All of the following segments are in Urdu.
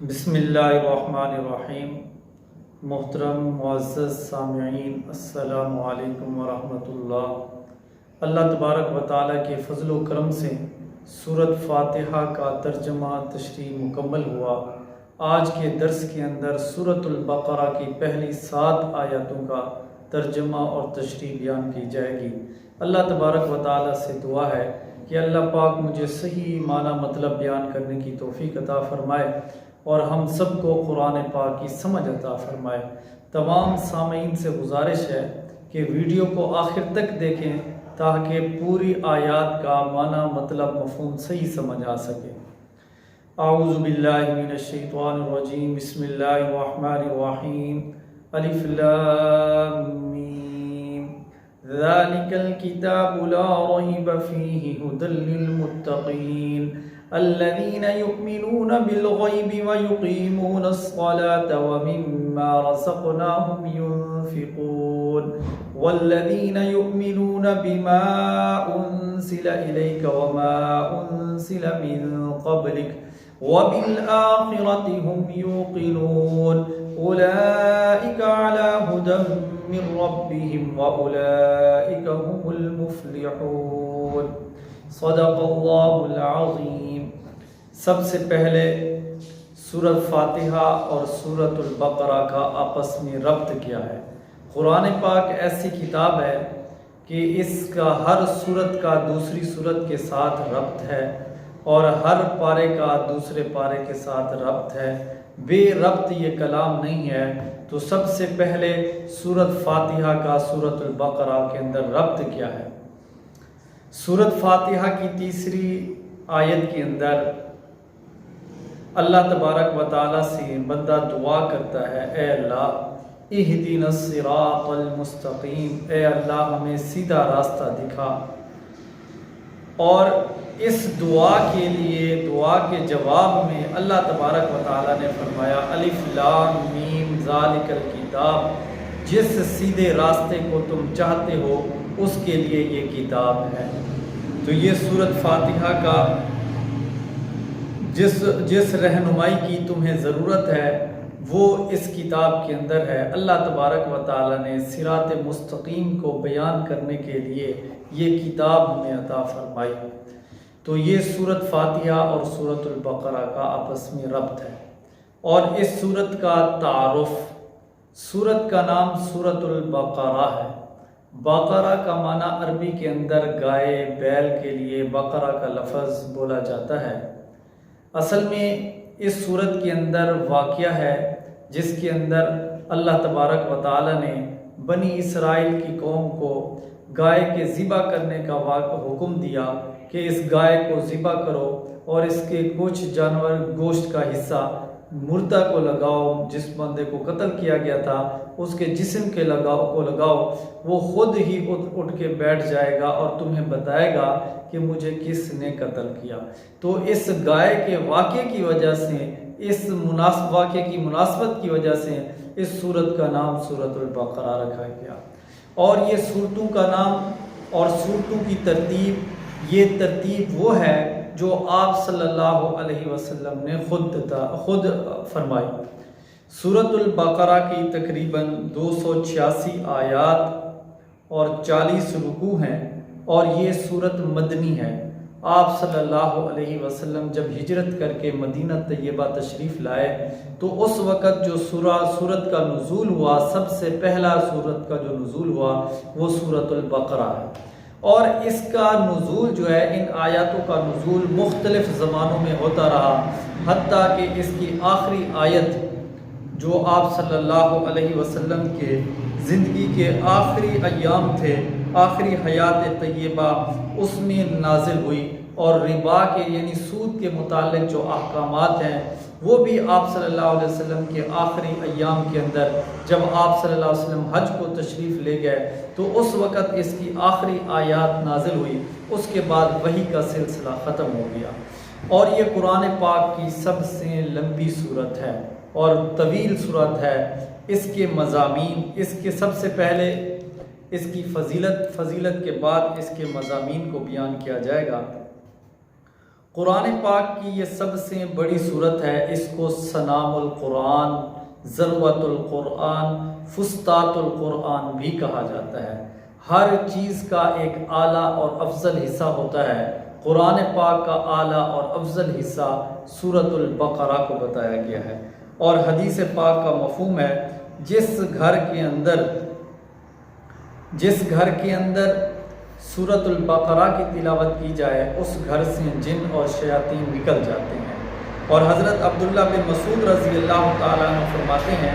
بسم اللہ الرحمن الرحیم۔ محترم معزز سامعین، السلام علیکم ورحمۃ اللہ۔ اللہ تبارک و تعالیٰ کے فضل و کرم سے سورۃ فاتحہ کا ترجمہ تشریح مکمل ہوا۔ آج کے درس کے اندر سورۃ البقرہ کی پہلی 7 آیاتوں کا ترجمہ اور تشریح بیان کی جائے گی۔ اللہ تبارک و تعالیٰ سے دعا ہے کہ اللہ پاک مجھے صحیح معنی مطلب بیان کرنے کی توفیق عطا فرمائے اور ہم سب کو قرآن پاک کی سمجھ عطا فرمائے۔ تمام سامعین سے گزارش ہے کہ ویڈیو کو آخر تک دیکھیں تاکہ پوری آیات کا معنی مطلب مفہوم صحیح سمجھ آ سکے۔ اعوذ باللہ من الشیطان الرجیم، بسم اللہ الرحمن الرحیم، الف لام میم، ذالک الکتاب لا ریب فیہ ھدی للمتقین الذین یؤمنون بالغیب ویقیمون الصلاة ومما رزقناہم ينفقون والذین یؤمنون بما انزل الیک وما انزل من قبلک وبالآخرة هم يوقنون أولئك على هدى من ربهم وأولئك هم المفلحون۔ صدق اللہ العظیم۔ سب سے پہلے سورۃ فاتحہ اور سورۃ البقرہ کا آپس میں ربط کیا ہے۔ قرآن پاک ایسی کتاب ہے کہ اس کا ہر سورت کا دوسری سورت کے ساتھ ربط ہے اور ہر پارے کا دوسرے پارے کے ساتھ ربط ہے، بے ربط یہ کلام نہیں ہے۔ تو سب سے پہلے سورۃ فاتحہ کا سورۃ البقرہ کے اندر ربط کیا ہے؟ سورۃ فاتحہ کی تیسری آیت کے اندر اللہ تبارک و تعالیٰ سے بندہ دعا کرتا ہے، اے اللہ اہدنا الصراط المستقیم، اے اللہ ہمیں سیدھا راستہ دکھا۔ اور اس دعا کے لیے، دعا کے جواب میں اللہ تبارک و تعالیٰ نے فرمایا الف لام میم ذالک الکتاب، جس سیدھے راستے کو تم چاہتے ہو اس کے لیے یہ کتاب ہے۔ تو یہ سورۃ فاتحہ کا جس رہنمائی کی تمہیں ضرورت ہے وہ اس کتاب کے اندر ہے۔ اللہ تبارک و تعالیٰ نے صراط مستقیم کو بیان کرنے کے لیے یہ کتاب ہمیں عطا فرمائی۔ تو یہ سورۃ فاتحہ اور سورۃ البقرہ کا آپس میں ربط ہے۔ اور اس سورت کا تعارف، سورت کا نام سورۃ البقرہ ہے۔ بقرہ کا معنی عربی کے اندر گائے، بیل کے لیے بقرہ کا لفظ بولا جاتا ہے۔ اصل میں اس سورت کے اندر واقعہ ہے جس کے اندر اللہ تبارک و تعالیٰ نے بنی اسرائیل کی قوم کو گائے کے ذبح کرنے کا حکم دیا کہ اس گائے کو ذبح کرو اور اس کے کچھ جانور گوشت کا حصہ مردہ کو لگاؤ، جس بندے کو قتل کیا گیا تھا اس کے جسم کے لگاؤ، وہ خود ہی اٹھ کے بیٹھ جائے گا اور تمہیں بتائے گا کہ مجھے کس نے قتل کیا۔ تو اس گائے کے واقعے کی وجہ سے، اس واقعے کی مناسبت کی وجہ سے اس سورت کا نام سورۃ البقرہ رکھا گیا۔ اور یہ سورتوں کا نام اور سورتوں کی ترتیب، یہ ترتیب وہ ہے جو آپ صلی اللہ علیہ وسلم نے خود فرمائی۔ سورۃ البقرہ کی تقریباً 286 آیات اور 40 رکوع ہیں اور یہ سورت مدنی ہے۔ آپ صلی اللہ علیہ وسلم جب ہجرت کر کے مدینہ طیبہ تشریف لائے تو اس وقت جو سورت کا نزول ہوا، سب سے پہلا سورت کا جو نزول ہوا وہ سورۃ البقرہ ہے۔ اور اس کا نزول جو ہے، ان آیاتوں کا نزول مختلف زمانوں میں ہوتا رہا، حتیٰ کہ اس کی آخری آیت جو آپ صلی اللہ علیہ وسلم کے زندگی کے آخری ایام تھے، آخری حیات طیبہ، اس میں نازل ہوئی۔ اور ربا کے یعنی سود کے متعلق جو احکامات ہیں وہ بھی آپ صلی اللہ علیہ وسلم کے آخری ایام کے اندر، جب آپ صلی اللہ علیہ وسلم حج کو تشریف لے گئے تو اس وقت اس کی آخری آیات نازل ہوئی۔ اس کے بعد وحی کا سلسلہ ختم ہو گیا۔ اور یہ قرآن پاک کی سب سے لمبی سورت ہے اور طویل سورت ہے۔ اس کے مضامین، اس کے سب سے پہلے اس کی فضیلت کے بعد اس کے مضامین کو بیان کیا جائے گا۔ قرآن پاک کی یہ سب سے بڑی صورت ہے، اس کو سنام القرآن، ذروۃ القرآن، فسطاط القرآن بھی کہا جاتا ہے۔ ہر چیز کا ایک اعلیٰ اور افضل حصہ ہوتا ہے، قرآن پاک کا اعلیٰ اور افضل حصہ سورۃ البقرہ کو بتایا گیا ہے۔ اور حدیث پاک کا مفہوم ہے، جس گھر کے اندر سورۃ البقرہ کی تلاوت کی جائے اس گھر سے جن اور شیاطین نکل جاتے ہیں۔ اور حضرت عبداللہ بن مسعود رضی اللہ تعالیٰ عنہ فرماتے ہیں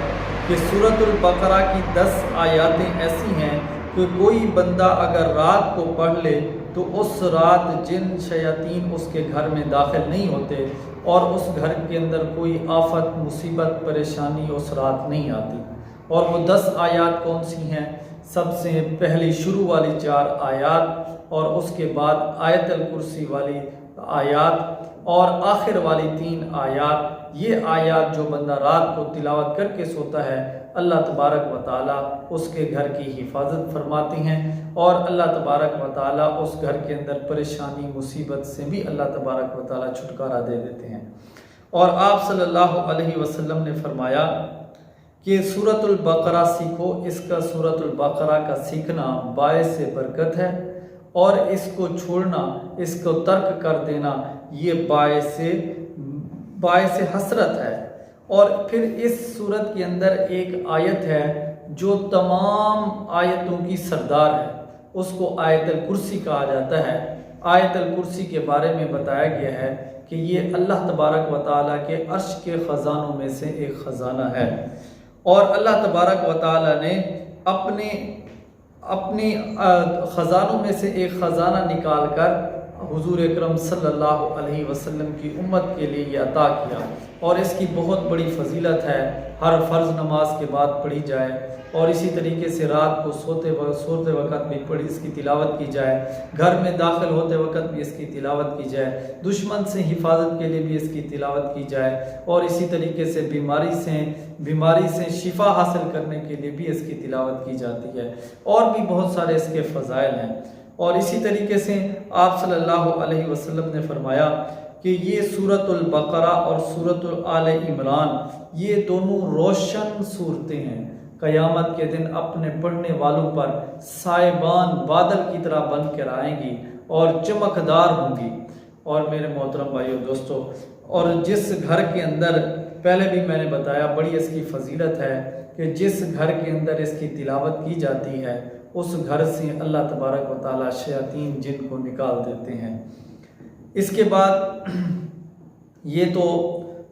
کہ سورۃ البقرہ کی 10 آیاتیں ایسی ہیں کہ کوئی بندہ اگر رات کو پڑھ لے تو اس رات جن شیاطین اس کے گھر میں داخل نہیں ہوتے اور اس گھر کے اندر کوئی آفت، مصیبت، پریشانی اس رات نہیں آتی۔ اور وہ 10 آیات کون سی ہیں؟ سب سے پہلی شروع والی 4 آیات، اور اس کے بعد آیت الکرسی والی آیات، اور آخر والی 3 آیات۔ یہ آیات جو بندہ رات کو تلاوت کر کے سوتا ہے، اللہ تبارک و تعالیٰ اس کے گھر کی حفاظت فرماتی ہیں، اور اللہ تبارک و تعالیٰ اس گھر کے اندر پریشانی، مصیبت سے بھی اللہ تبارک و تعالیٰ چھٹکارا دے دیتے ہیں۔ اور آپ صلی اللہ علیہ وسلم نے فرمایا کہ سورۃ البقرہ سیکھو، اس کا سورۃ البقرہ کا سیکھنا باعث برکت ہے، اور اس کو چھوڑنا، اس کو ترک کر دینا یہ باعث حسرت ہے۔ اور پھر اس سورت کے اندر ایک آیت ہے جو تمام آیتوں کی سردار ہے، اس کو آیت الکرسی کہا جاتا ہے۔ آیت الکرسی کے بارے میں بتایا گیا ہے کہ یہ اللہ تبارک و تعالیٰ کے عرش کے خزانوں میں سے ایک خزانہ ہے، اور اللہ تبارک و تعالیٰ نے اپنے خزانوں میں سے ایک خزانہ نکال کر حضور اکرم صلی اللہ علیہ وسلم کی امت کے لیے یہ عطا کیا، اور اس کی بہت بڑی فضیلت ہے۔ ہر فرض نماز کے بعد پڑھی جائے، اور اسی طریقے سے رات کو سوتے وقت بھی اس کی تلاوت کی جائے، گھر میں داخل ہوتے وقت بھی اس کی تلاوت کی جائے، دشمن سے حفاظت کے لیے بھی اس کی تلاوت کی جائے، اور اسی طریقے سے بیماری سے شفا حاصل کرنے کے لیے بھی اس کی تلاوت کی جاتی ہے، اور بھی بہت سارے اس کے فضائل ہیں۔ اور اسی طریقے سے آپ صلی اللہ علیہ وسلم نے فرمایا کہ یہ سورۃ البقرہ اور سورۃ آل عمران یہ دونوں روشن صورتیں ہیں، قیامت کے دن اپنے پڑھنے والوں پر سائبان بادل کی طرح بن کر آئیں گی اور چمکدار ہوں گی۔ اور میرے محترم بھائیو دوستو، اور جس گھر کے اندر، پہلے بھی میں نے بتایا بڑی اس کی فضیلت ہے کہ جس گھر کے اندر اس کی تلاوت کی جاتی ہے اس گھر سے اللہ تبارک و تعالیٰ شیاطین جن کو نکال دیتے ہیں۔ اس کے بعد یہ تو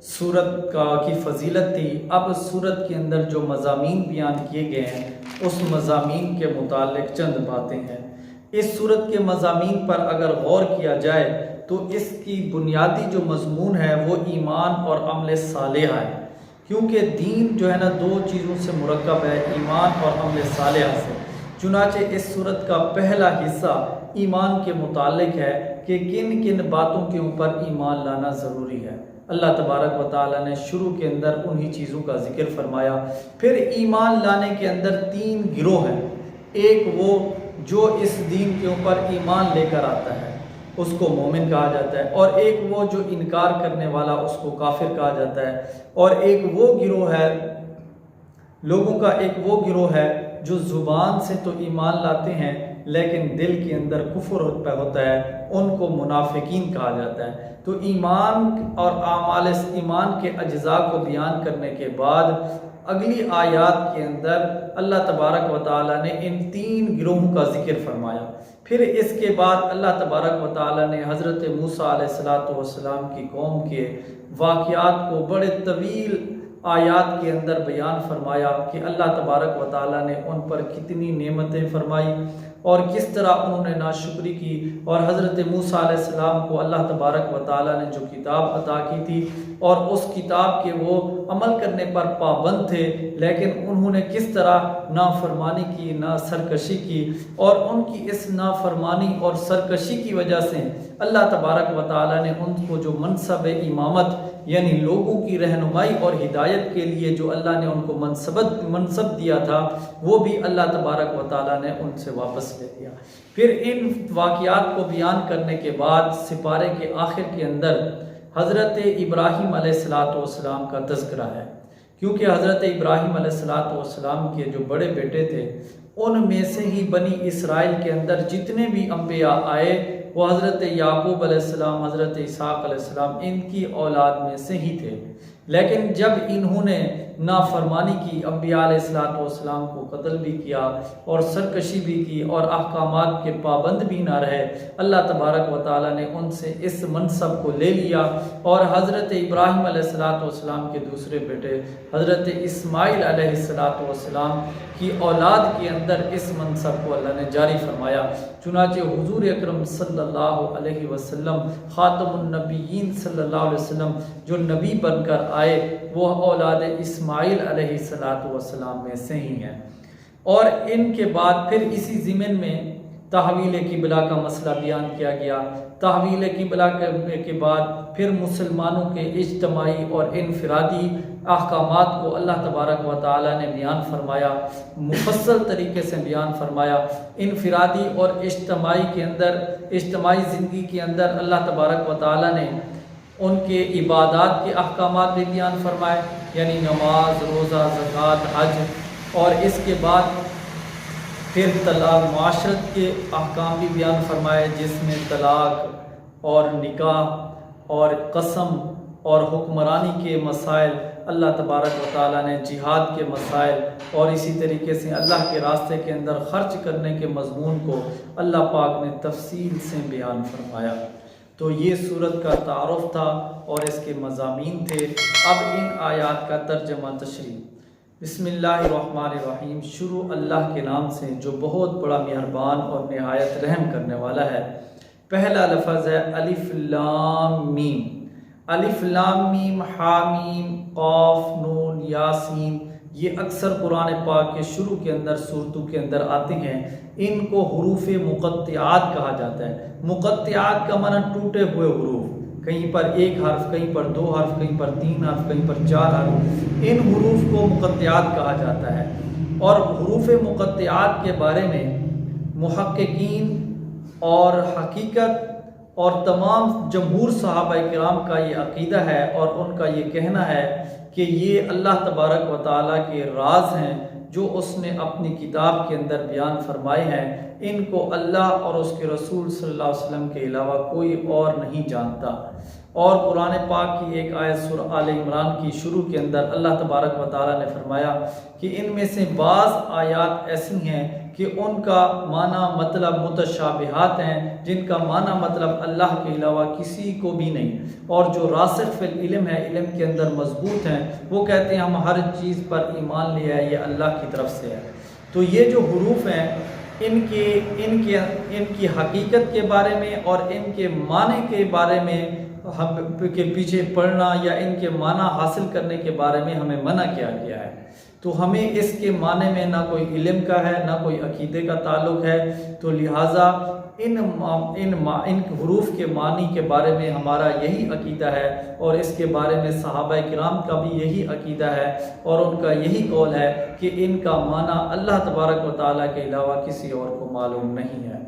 سورت کی فضیلت تھی۔ اب سورت کے اندر جو مضامین بیان کیے گئے ہیں اس مضامین کے متعلق چند باتیں ہیں۔ اس سورت کے مضامین پر اگر غور کیا جائے تو اس کی بنیادی جو مضمون ہے وہ ایمان اور عمل صالحہ ہے، کیونکہ دین جو ہے نا 2 چیزوں سے مرکب ہے، ایمان اور عمل صالحہ سے۔ چنانچہ اس سورت کا پہلا حصہ ایمان کے متعلق ہے کہ کن کن باتوں کے اوپر ایمان لانا ضروری ہے۔ اللہ تبارک و تعالیٰ نے شروع کے اندر انہی چیزوں کا ذکر فرمایا۔ پھر ایمان لانے کے اندر 3 گروہ ہیں، ایک وہ جو اس دین کے اوپر ایمان لے کر آتا ہے اس کو مومن کہا جاتا ہے، اور ایک وہ جو انکار کرنے والا اس کو کافر کہا جاتا ہے، اور ایک وہ گروہ ہے لوگوں کا گروہ ہے جو زبان سے تو ایمان لاتے ہیں لیکن دل کے اندر کفر ہوتا ہے، ان کو منافقین کہا جاتا ہے۔ تو ایمان اور اعمال ایمان کے اجزاء کو بیان کرنے کے بعد اگلی آیات کے اندر اللہ تبارک و تعالیٰ نے ان 3 گروہوں کا ذکر فرمایا۔ پھر اس کے بعد اللہ تبارک و تعالیٰ نے حضرت موسیٰ علیہ السلام کی قوم کے واقعات کو بڑے طویل آیات کے اندر بیان فرمایا کہ اللہ تبارک و تعالیٰ نے ان پر کتنی نعمتیں فرمائی اور کس طرح انہوں نے ناشکری کی، اور حضرت موسیٰ علیہ السلام کو اللہ تبارک و تعالیٰ نے جو کتاب عطا کی تھی اور اس کتاب کے وہ عمل کرنے پر پابند تھے، لیکن انہوں نے کس طرح نافرمانی کی، سرکشی کی، اور ان کی اس نافرمانی اور سرکشی کی وجہ سے اللہ تبارک و تعالیٰ نے ان کو جو منصب امامت یعنی لوگوں کی رہنمائی اور ہدایت کے لیے جو اللہ نے ان کو منصب دیا تھا وہ بھی اللہ تبارک و تعالیٰ نے ان سے واپس واپس لے لیا۔ پھر ان واقعات کو بیان کرنے کے بعد سپارے کے آخر کے اندر حضرت ابراہیم علیہ السلام کا تذکرہ ہے، کیونکہ حضرت ابراہیم علیہ السلام کے جو بڑے بیٹے تھے ان میں سے ہی بنی اسرائیل کے اندر جتنے بھی انبیاء آئے وہ حضرت یعقوب علیہ السلام، حضرت اسحاق علیہ السلام ان کی اولاد میں سے ہی تھے۔ لیکن جب انہوں نے نافرمانی کی، انبیاء علیہ السلام کو قتل بھی کیا اور سرکشی بھی کی اور احکامات کے پابند بھی نہ رہے، اللہ تبارک و تعالیٰ نے ان سے اس منصب کو لے لیا اور حضرت ابراہیم علیہ السلام کے دوسرے بیٹے حضرت اسماعیل علیہ السلام کی اولاد کے اندر اس منصب کو اللہ نے جاری فرمایا۔ چنانچہ حضور اکرم صلی اللہ علیہ وسلم خاتم النبیین صلی اللہ علیہ وسلم جو نبی بن کر آئے وہ اولاد اسماعیل علیہ السلام میں سے ہی ہیں۔ اور ان کے بعد پھر اسی ضمن میں تحویل قبلہ کا مسئلہ بیان کیا گیا۔ تحویل قبلہ کے بعد پھر مسلمانوں کے اجتماعی اور انفرادی احکامات کو اللہ تبارک و تعالیٰ نے بیان فرمایا، مفصل طریقے سے بیان فرمایا۔ انفرادی اور اجتماعی کے اندر، اجتماعی زندگی کے اندر اللہ تبارک و تعالیٰ نے ان کے عبادات کے احکامات بھی بیان فرمائے، یعنی نماز، روزہ، زکوٰۃ، حج، اور اس کے بعد پھر طلاق، معاشرت کے احکام بھی بیان فرمائے جس میں طلاق اور نکاح اور قسم اور حکمرانی کے مسائل، اللہ تبارک و تعالیٰ نے جہاد کے مسائل اور اسی طریقے سے اللہ کے راستے کے اندر خرچ کرنے کے مضمون کو اللہ پاک نے تفصیل سے بیان فرمایا۔ تو یہ سورت کا تعارف تھا اور اس کے مضامین تھے۔ اب ان آیات کا ترجمہ تشریح۔ بسم اللہ الرحمن الرحیم، شروع اللہ کے نام سے جو بہت بڑا مہربان اور نہایت رحم کرنے والا ہے۔ پہلا لفظ ہے الف لام میم۔ الف لام میم، حامیم، قاف، نون، یاسین، یہ اکثر قرآن پاک کے شروع کے اندر صورتوں کے اندر آتے ہیں۔ ان کو حروف مقطعات کہا جاتا ہے۔ مقطعات کا معنی ٹوٹے ہوئے حروف، کہیں پر ایک حرف، کہیں پر دو حرف، کہیں پر تین حرف، کہیں پر چار حرف، ان حروف کو مقطعات کہا جاتا ہے۔ اور حروف مقطعات کے بارے میں محققین اور حقیقت اور تمام جمہور صحابہ کرام کا یہ عقیدہ ہے اور ان کا یہ کہنا ہے کہ یہ اللہ تبارک و تعالیٰ کے راز ہیں جو اس نے اپنی کتاب کے اندر بیان فرمائے ہیں۔ ان کو اللہ اور اس کے رسول صلی اللہ علیہ وسلم کے علاوہ کوئی اور نہیں جانتا۔ اور قرآن پاک کی ایک آیت سورہ آل عمران کی شروع کے اندر اللہ تبارک و تعالیٰ نے فرمایا کہ ان میں سے بعض آیات ایسی ہیں کہ ان کا معنی مطلب متشابہات ہیں، جن کا معنی مطلب اللہ کے علاوہ کسی کو بھی نہیں، اور جو راسخ فی العلم ہے، علم کے اندر مضبوط ہیں، وہ کہتے ہیں ہم ہر چیز پر ایمان لے آئے، یہ اللہ کی طرف سے ہے۔ تو یہ جو حروف ہیں ان کی حقیقت کے بارے میں اور ان کے معنی کے بارے میں ہم کے پیچھے پڑھنا یا ان کے معنی حاصل کرنے کے بارے میں ہمیں منع کیا گیا ہے۔ تو ہمیں اس کے معنی میں نہ کوئی علم کا ہے نہ کوئی عقیدے کا تعلق ہے، تو لہٰذا ان حروف کے معنی کے بارے میں ہمارا یہی عقیدہ ہے اور اس کے بارے میں صحابہ کرام کا بھی یہی عقیدہ ہے اور ان کا یہی قول ہے کہ ان کا معنی اللہ تبارک و تعالیٰ کے علاوہ کسی اور کو معلوم نہیں ہے۔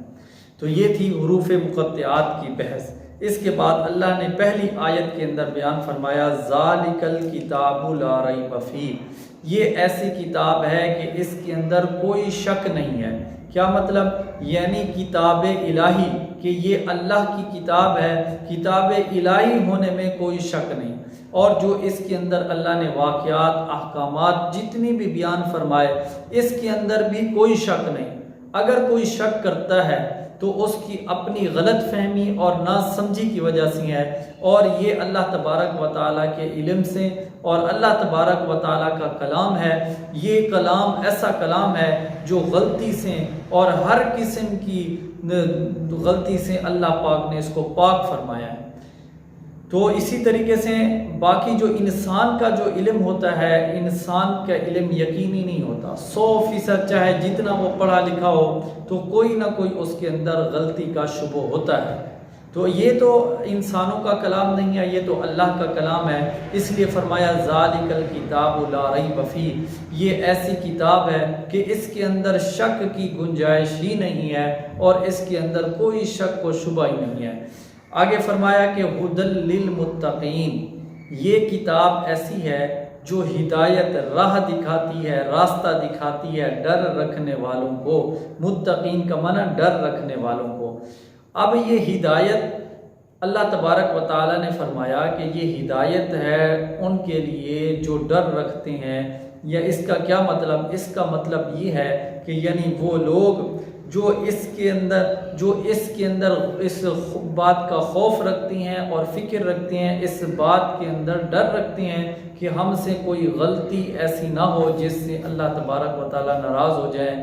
تو یہ تھی حروف مقطعات کی بحث۔ اس کے بعد اللہ نے پہلی آیت کے اندر بیان فرمایا ذالک الکتاب لا ریب فیہ، یہ ایسی کتاب ہے کہ اس کے اندر کوئی شک نہیں ہے۔ کیا مطلب؟ یعنی کتاب الہی، کہ یہ اللہ کی کتاب ہے، کتاب الہی ہونے میں کوئی شک نہیں۔ اور جو اس کے اندر اللہ نے واقعات، احکامات جتنی بھی بیان فرمائے، اس کے اندر بھی کوئی شک نہیں۔ اگر کوئی شک کرتا ہے تو اس کی اپنی غلط فہمی اور نا سمجھی کی وجہ سے ہے، اور یہ اللہ تبارک و تعالیٰ کے علم سے اور اللہ تبارک و تعالیٰ کا کلام ہے۔ یہ کلام ایسا کلام ہے جو غلطی سے اور ہر قسم کی غلطی سے اللہ پاک نے اس کو پاک فرمایا ہے۔ تو اسی طریقے سے باقی جو انسان کا جو علم ہوتا ہے، انسان کا علم یقینی نہیں ہوتا۔ 100% چاہے جتنا وہ پڑھا لکھا ہو تو کوئی نہ کوئی اس کے اندر غلطی کا شبہ ہوتا ہے۔ تو یہ تو انسانوں کا کلام نہیں ہے، یہ تو اللہ کا کلام ہے۔ اس لیے فرمایا ذالک الکتاب لا ریب فیہ، یہ ایسی کتاب ہے کہ اس کے اندر شک کی گنجائش ہی نہیں ہے اور اس کے اندر کوئی شک و شبہ ہی نہیں ہے۔ آگے فرمایا کہ ھدی للمتقین، یہ کتاب ایسی ہے جو ہدایت راہ دکھاتی ہے، راستہ دکھاتی ہے ڈر رکھنے والوں کو۔ متقین کا معنی ڈر رکھنے والوں کو۔ اب یہ ہدایت اللہ تبارک و تعالیٰ نے فرمایا کہ یہ ہدایت ہے ان کے لیے جو ڈر رکھتے ہیں، یا اس کا کیا مطلب؟ اس کا مطلب یہ ہے کہ یعنی وہ لوگ جو اس کے اندر اس بات کا خوف رکھتے ہیں اور فکر رکھتے ہیں، اس بات کے اندر ڈر رکھتے ہیں کہ ہم سے کوئی غلطی ایسی نہ ہو جس سے اللہ تبارک و تعالیٰ ناراض ہو جائے،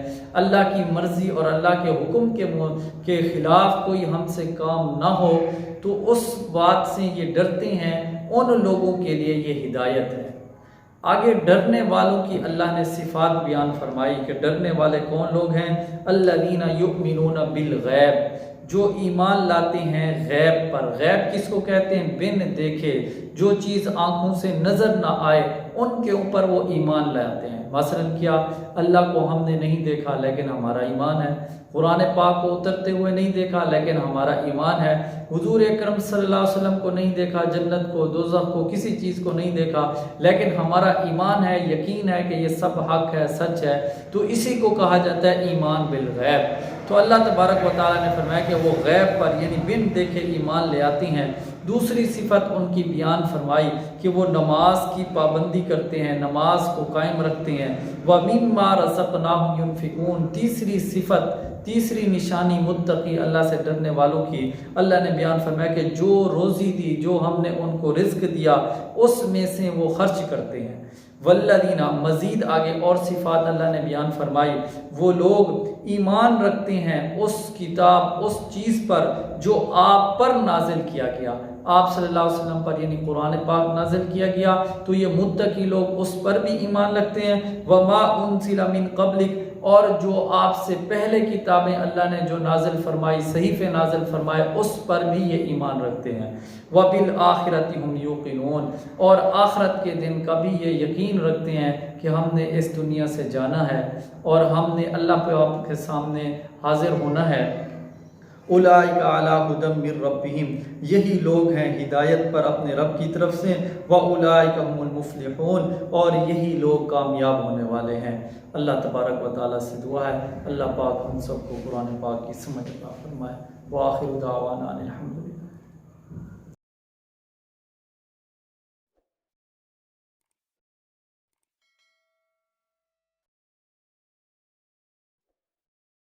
اللہ کی مرضی اور اللہ کے حکم کے خلاف کوئی ہم سے کام نہ ہو، تو اس بات سے یہ ڈرتے ہیں، ان لوگوں کے لیے یہ ہدایت ہے۔ آگے ڈرنے والوں کی اللہ نے صفات بیان فرمائی کہ ڈرنے والے کون لوگ ہیں؟ الذین یؤمنون بالغیب، جو ایمان لاتے ہیں غیب پر۔ غیب کس کو کہتے ہیں؟ بن دیکھے، جو چیز آنکھوں سے نظر نہ آئے ان کے اوپر وہ ایمان لاتے ہیں۔ مثلا کیا؟ اللہ کو ہم نے نہیں دیکھا لیکن ہمارا ایمان ہے، قرآن پاک کو اترتے ہوئے نہیں دیکھا لیکن ہمارا ایمان ہے، حضور اکرم صلی اللہ علیہ وسلم کو نہیں دیکھا، جنت کو، دوزخ کو، کسی چیز کو نہیں دیکھا لیکن ہمارا ایمان ہے، یقین ہے کہ یہ سب حق ہے، سچ ہے، تو اسی کو کہا جاتا ہے ایمان بالغیب۔ تو اللہ تبارک و تعالیٰ نے فرمایا کہ وہ غیب پر یعنی بن دیکھے ایمان لے آتی ہیں۔ دوسری صفت ان کی بیان فرمائی کہ وہ نماز کی پابندی کرتے ہیں، نماز کو قائم رکھتے ہیں۔ وَمِمَّا رَزَقْنَاهُمْ يُنْفِقُونَ، تیسری صفت، تیسری نشانی متقی اللہ سے ڈرنے والوں کی اللہ نے بیان فرمایا کہ جو روزی دی، جو ہم نے ان کو رزق دیا، اس میں سے وہ خرچ کرتے ہیں۔ والذین، مزید آگے اور صفات اللہ نے بیان فرمائی، وہ لوگ ایمان رکھتے ہیں اس کتاب، اس چیز پر جو آپ پر نازل کیا گیا، آپ صلی اللہ علیہ وسلم پر یعنی قرآن پاک نازل کیا گیا، تو یہ متقی لوگ اس پر بھی ایمان رکھتے ہیں۔ وما انزل من قبلک، اور جو آپ سے پہلے کتابیں اللہ نے جو نازل فرمائی، صحیفے نازل فرمائے، اس پر بھی یہ ایمان رکھتے ہیں۔ وبالآخرۃ ہم یوقنون، اور آخرت کے دن کا بھی یہ یقین رکھتے ہیں کہ ہم نے اس دنیا سے جانا ہے اور ہم نے اللہ پاک کے سامنے حاضر ہونا ہے۔ اولئک علی ھدی من ربہم، یہی لوگ ہیں ہدایت پر اپنے رب کی طرف سے۔ واولئک هم المفلحون، اور یہی لوگ کامیاب ہونے والے ہیں۔ اللہ تبارک و تعالیٰ سے دعا ہے اللہ پاک ہم سب کو قرآن پاک کی سمجھ عطا فرمائے۔ وآخر دعوانا ان الحمد للہ۔